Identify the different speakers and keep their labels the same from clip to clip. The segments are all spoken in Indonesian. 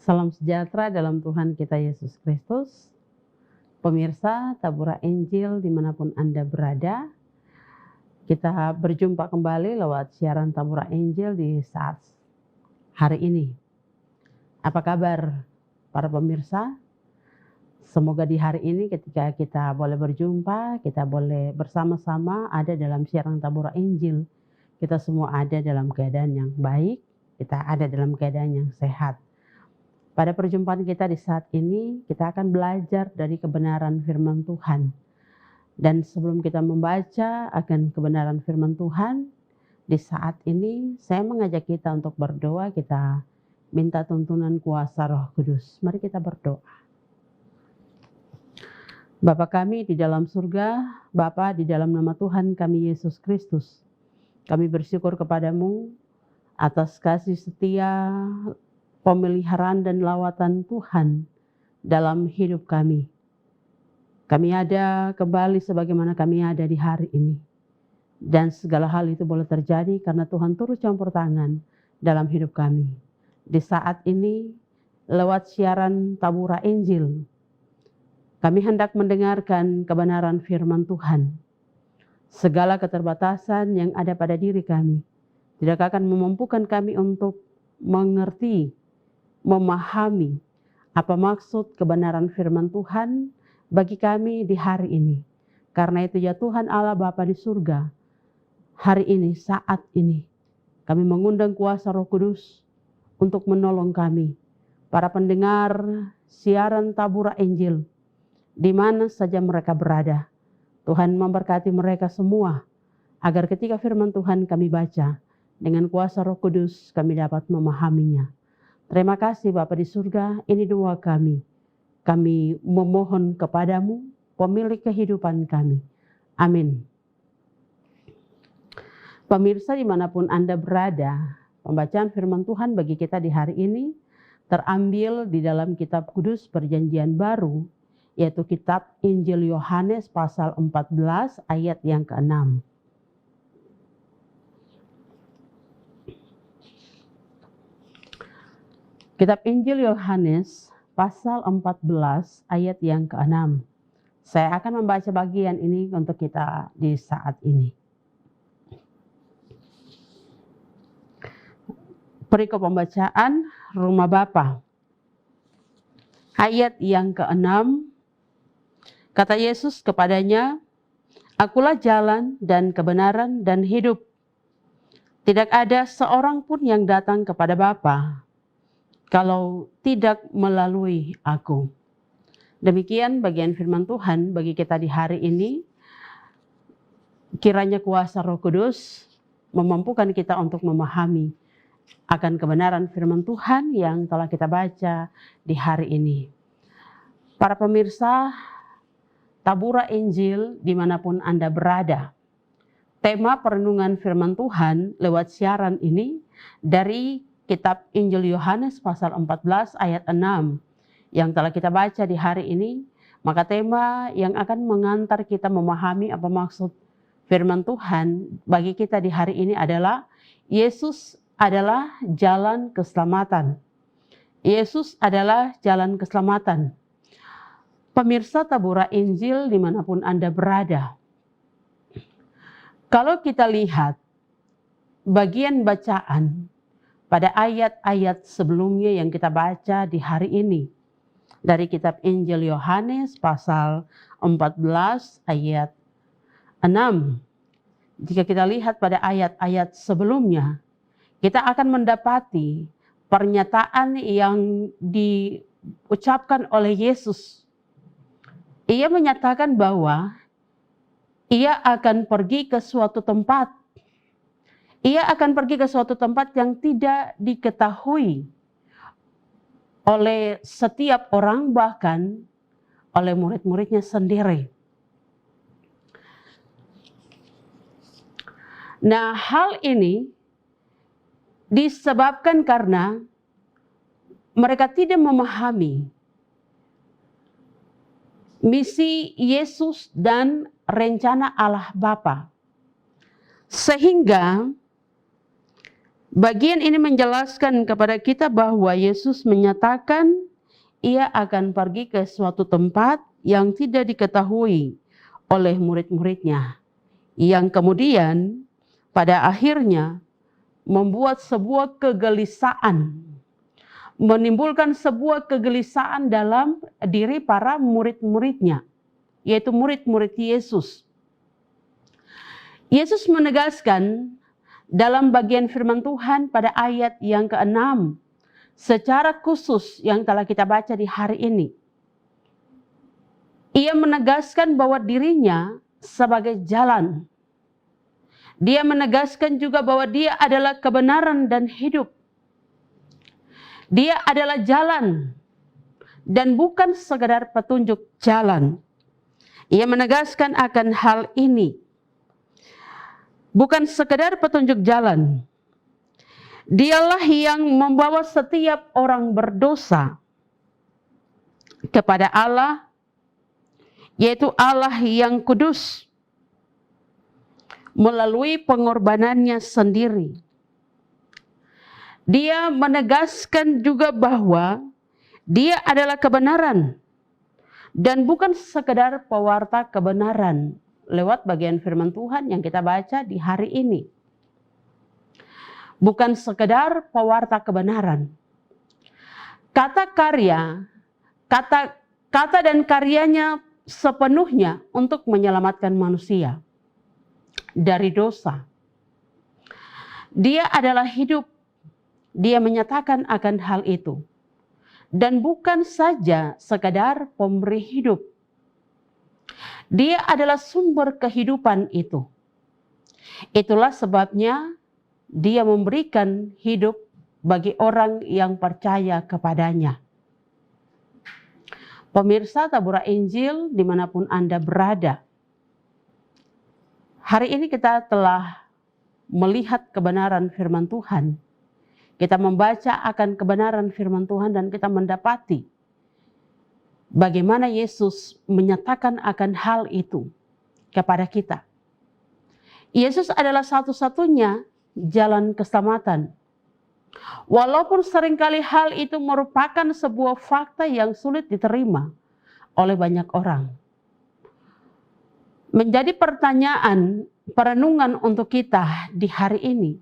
Speaker 1: Salam sejahtera dalam Tuhan kita Yesus Kristus. Pemirsa Tabura Injil dimanapun Anda berada, kita berjumpa kembali lewat siaran Tabura Injil di saat hari ini. Apa kabar para pemirsa? Semoga di hari ini ketika kita boleh berjumpa, kita boleh bersama-sama ada dalam siaran Tabura Injil. Kita semua ada dalam keadaan yang baik, kita ada dalam keadaan yang sehat. Pada perjumpaan kita di saat ini, kita akan belajar dari kebenaran firman Tuhan. Dan sebelum kita membaca akan kebenaran firman Tuhan, di saat ini saya mengajak kita untuk berdoa, kita minta tuntunan kuasa Roh Kudus. Mari kita berdoa. Bapa kami di dalam surga, Bapa di dalam nama Tuhan kami Yesus Kristus, kami bersyukur kepadamu atas kasih setia, pemeliharaan dan lawatan Tuhan dalam hidup kami. Kami ada kembali sebagaimana kami ada di hari ini. Dan segala hal itu boleh terjadi karena Tuhan turut campur tangan dalam hidup kami. Di saat ini, lewat siaran Tabura Injil, kami hendak mendengarkan kebenaran firman Tuhan. Segala keterbatasan yang ada pada diri kami tidak akan memampukan kami untuk mengerti, memahami apa maksud kebenaran firman Tuhan bagi kami di hari ini. Karena itu ya Tuhan Allah Bapa di surga, hari ini, saat ini, kami mengundang kuasa Roh Kudus untuk menolong kami, para pendengar siaran Tabura Injil, di mana saja mereka berada. Tuhan memberkati mereka semua, agar ketika firman Tuhan kami baca, dengan kuasa Roh Kudus kami dapat memahaminya. Terima kasih Bapa di surga, ini doa kami. Kami memohon kepadamu, pemilik kehidupan kami. Amin. Pemirsa dimanapun Anda berada, pembacaan firman Tuhan bagi kita di hari ini terambil di dalam kitab Kudus Perjanjian Baru, yaitu kitab Injil Yohanes pasal 14 ayat yang ke-6. Kitab Injil Yohanes pasal 14 ayat yang ke-6. Saya akan membaca bagian ini untuk kita di saat ini. Perikop pembacaan Rumah Bapa. Ayat yang ke-6. Kata Yesus kepadanya, "Akulah jalan dan kebenaran dan hidup. Tidak ada seorang pun yang datang kepada Bapa kalau tidak melalui aku." Demikian bagian firman Tuhan bagi kita di hari ini. Kiranya kuasa Roh Kudus memampukan kita untuk memahami akan kebenaran firman Tuhan yang telah kita baca di hari ini. Para pemirsa Tabura Injil dimanapun Anda berada, tema perenungan firman Tuhan lewat siaran ini dari kitab Injil Yohanes pasal 14 ayat 6 yang telah kita baca di hari ini. Maka tema yang akan mengantar kita memahami apa maksud firman Tuhan bagi kita di hari ini adalah Yesus adalah jalan keselamatan. Yesus adalah jalan keselamatan. Pemirsa Tabura Injil dimanapun Anda berada, kalau kita lihat bagian bacaan pada ayat-ayat sebelumnya yang kita baca di hari ini, dari kitab Injil Yohanes pasal 14 ayat 6. Jika kita lihat pada ayat-ayat sebelumnya, kita akan mendapati pernyataan yang diucapkan oleh Yesus. Ia menyatakan bahwa ia akan pergi ke suatu tempat. Ia akan pergi ke suatu tempat yang tidak diketahui oleh setiap orang, bahkan oleh murid-muridnya sendiri. Nah, hal ini disebabkan karena mereka tidak memahami misi Yesus dan rencana Allah Bapa. Sehingga Bagian ini menjelaskan kepada kita bahwa Yesus menyatakan ia akan pergi ke suatu tempat yang tidak diketahui oleh murid-muridnya, yang kemudian pada akhirnya membuat sebuah kegelisahan, menimbulkan sebuah kegelisahan dalam diri para murid-muridnya, yaitu murid-murid Yesus. Yesus menegaskan dalam bagian firman Tuhan pada ayat yang ke-6, secara khusus yang telah kita baca di hari ini. Ia menegaskan bahwa dirinya sebagai jalan. Dia menegaskan juga bahwa dia adalah kebenaran dan hidup. Dia adalah jalan dan bukan sekedar petunjuk jalan. Ia menegaskan akan hal ini. Bukan sekedar petunjuk jalan. Dialah yang membawa setiap orang berdosa kepada Allah, yaitu Allah yang kudus, melalui pengorbanannya sendiri. Dia menegaskan juga bahwa dia adalah kebenaran dan bukan sekedar pewarta kebenaran lewat bagian firman Tuhan yang kita baca di hari ini. Bukan sekedar pewarta kebenaran. Kata karya, kata dan karyanya sepenuhnya untuk menyelamatkan manusia dari dosa. Dia adalah hidup. Dia menyatakan akan hal itu. Dan bukan saja sekadar pemberi hidup. Dia adalah sumber kehidupan itu. Itulah sebabnya dia memberikan hidup bagi orang yang percaya kepadanya. Pemirsa Tabura Injil dimanapun Anda berada. Hari ini kita telah melihat kebenaran firman Tuhan. Kita membaca akan kebenaran firman Tuhan dan kita mendapati bagaimana Yesus menyatakan akan hal itu kepada kita. Yesus adalah satu-satunya jalan keselamatan. Walaupun seringkali hal itu merupakan sebuah fakta yang sulit diterima oleh banyak orang. Menjadi pertanyaan perenungan untuk kita di hari ini.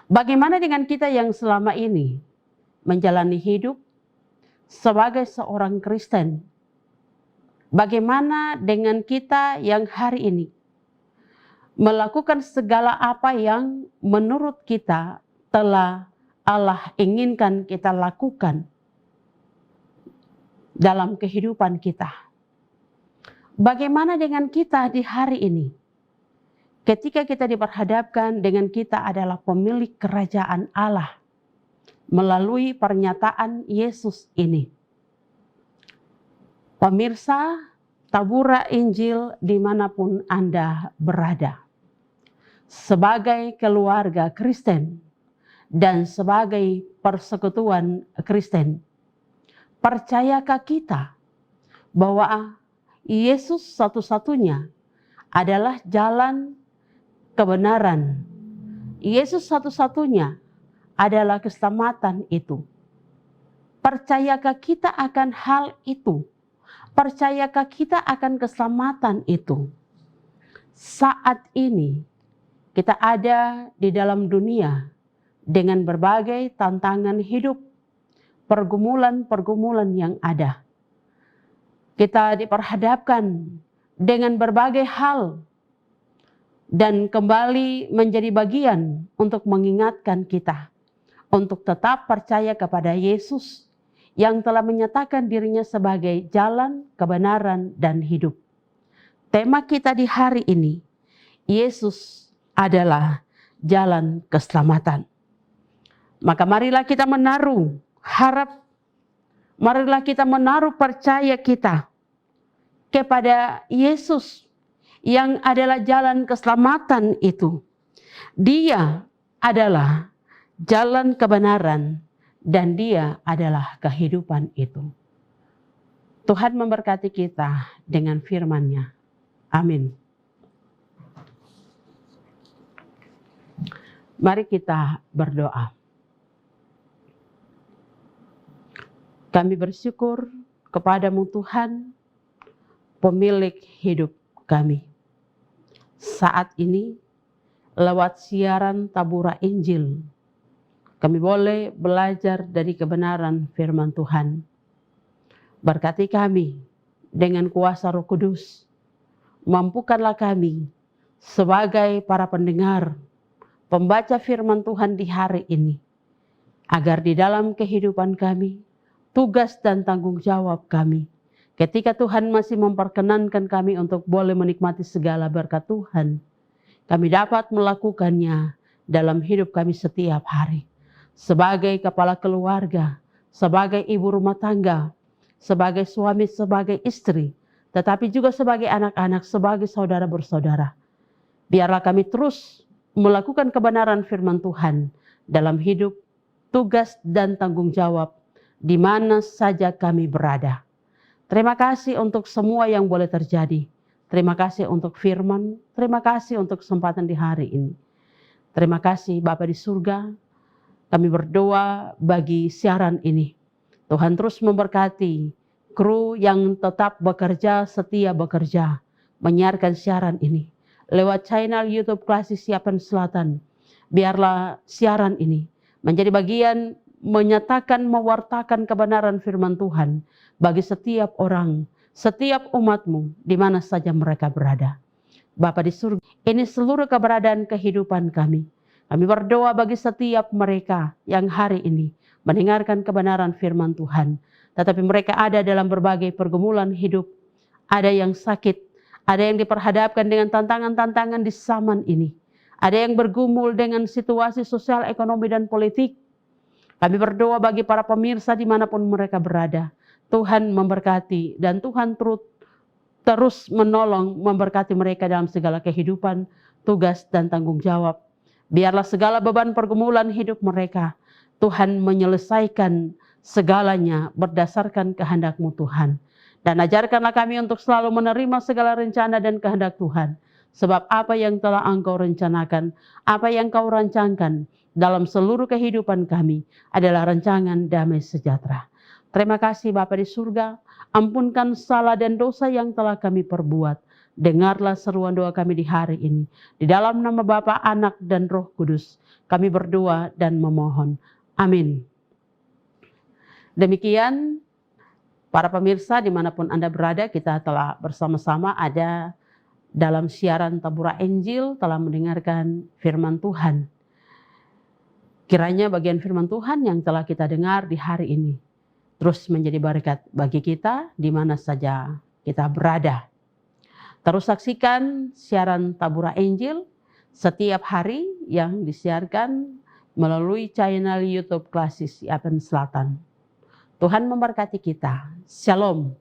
Speaker 1: Bagaimana dengan kita yang selama ini menjalani hidup sebagai seorang Kristen? Bagaimana dengan kita yang hari ini melakukan segala apa yang menurut kita telah Allah inginkan kita lakukan dalam kehidupan kita? Bagaimana dengan kita di hari ini? Ketika kita diperhadapkan dengan kita adalah pemilik kerajaan Allah melalui pernyataan Yesus ini. Pemirsa Tabura Injil dimanapun Anda berada. Sebagai keluarga Kristen dan sebagai persekutuan Kristen, percayakah kita bahwa Yesus satu-satunya adalah jalan kebenaran? Yesus satu-satunya adalah keselamatan itu. Percayakah kita akan hal itu? Percayakah kita akan keselamatan itu? Saat ini kita ada di dalam dunia dengan berbagai tantangan hidup, pergumulan-pergumulan yang ada. Kita diperhadapkan dengan berbagai hal dan kembali menjadi bagian untuk mengingatkan kita untuk tetap percaya kepada Yesus yang telah menyatakan dirinya sebagai jalan, kebenaran, dan hidup. Tema kita di hari ini, Yesus adalah jalan keselamatan. Maka marilah kita menaruh harap, marilah kita menaruh percaya kita kepada Yesus yang adalah jalan keselamatan itu. Dia adalah jalan kebenaran dan dia adalah kehidupan itu. Tuhan memberkati kita dengan firman-Nya. Amin. Mari kita berdoa. Kami bersyukur kepadamu Tuhan, pemilik hidup kami. Saat ini, lewat siaran Tabura Injil, kami boleh belajar dari kebenaran firman Tuhan. Berkati kami dengan kuasa Roh Kudus. Mampukanlah kami sebagai para pendengar, pembaca firman Tuhan di hari ini, agar di dalam kehidupan kami, tugas dan tanggung jawab kami, ketika Tuhan masih memperkenankan kami untuk boleh menikmati segala berkat Tuhan, kami dapat melakukannya dalam hidup kami setiap hari. Sebagai kepala keluarga, sebagai ibu rumah tangga, sebagai suami, sebagai istri, tetapi juga sebagai anak-anak, sebagai saudara bersaudara. Biarlah kami terus melakukan kebenaran firman Tuhan dalam hidup, tugas dan tanggung jawab di mana saja kami berada. Terima kasih untuk semua yang boleh terjadi. Terima kasih untuk firman, terima kasih untuk kesempatan di hari ini. Terima kasih Bapa di surga, kami berdoa bagi siaran ini. Tuhan terus memberkati kru yang tetap bekerja, setia bekerja, menyiarkan siaran ini. Lewat channel YouTube Klasik Siapan Selatan, biarlah siaran ini menjadi bagian menyatakan, mewartakan kebenaran firman Tuhan bagi setiap orang, setiap umatmu, di mana saja mereka berada. Bapa di surga, ini seluruh keberadaan kehidupan kami. Kami berdoa bagi setiap mereka yang hari ini mendengarkan kebenaran firman Tuhan, tetapi mereka ada dalam berbagai pergumulan hidup. Ada yang sakit, ada yang diperhadapkan dengan tantangan-tantangan di zaman ini. Ada yang bergumul dengan situasi sosial, ekonomi, dan politik. Kami berdoa bagi para pemirsa dimanapun mereka berada. Tuhan memberkati dan Tuhan terus menolong, memberkati mereka dalam segala kehidupan, tugas dan tanggung jawab. Biarlah segala beban pergumulan hidup mereka, Tuhan menyelesaikan segalanya berdasarkan kehendak-Mu Tuhan. Dan ajarkanlah kami untuk selalu menerima segala rencana dan kehendak Tuhan. Sebab apa yang telah Engkau rencanakan, apa yang Kau rancangkan dalam seluruh kehidupan kami adalah rancangan damai sejahtera. Terima kasih Bapa di surga, ampunkan salah dan dosa yang telah kami perbuat. Dengarlah seruan doa kami di hari ini. Di dalam nama Bapa, Anak, dan Roh Kudus, kami berdoa dan memohon. Amin. Demikian, para pemirsa dimanapun Anda berada, kita telah bersama-sama ada dalam siaran Tabura Injil, telah mendengarkan firman Tuhan. Kiranya bagian firman Tuhan yang telah kita dengar di hari ini terus menjadi berkat bagi kita di mana saja kita berada. Terus saksikan siaran Tabura Injil setiap hari yang disiarkan melalui channel YouTube Klasik Siapan Selatan. Tuhan memberkati kita. Shalom.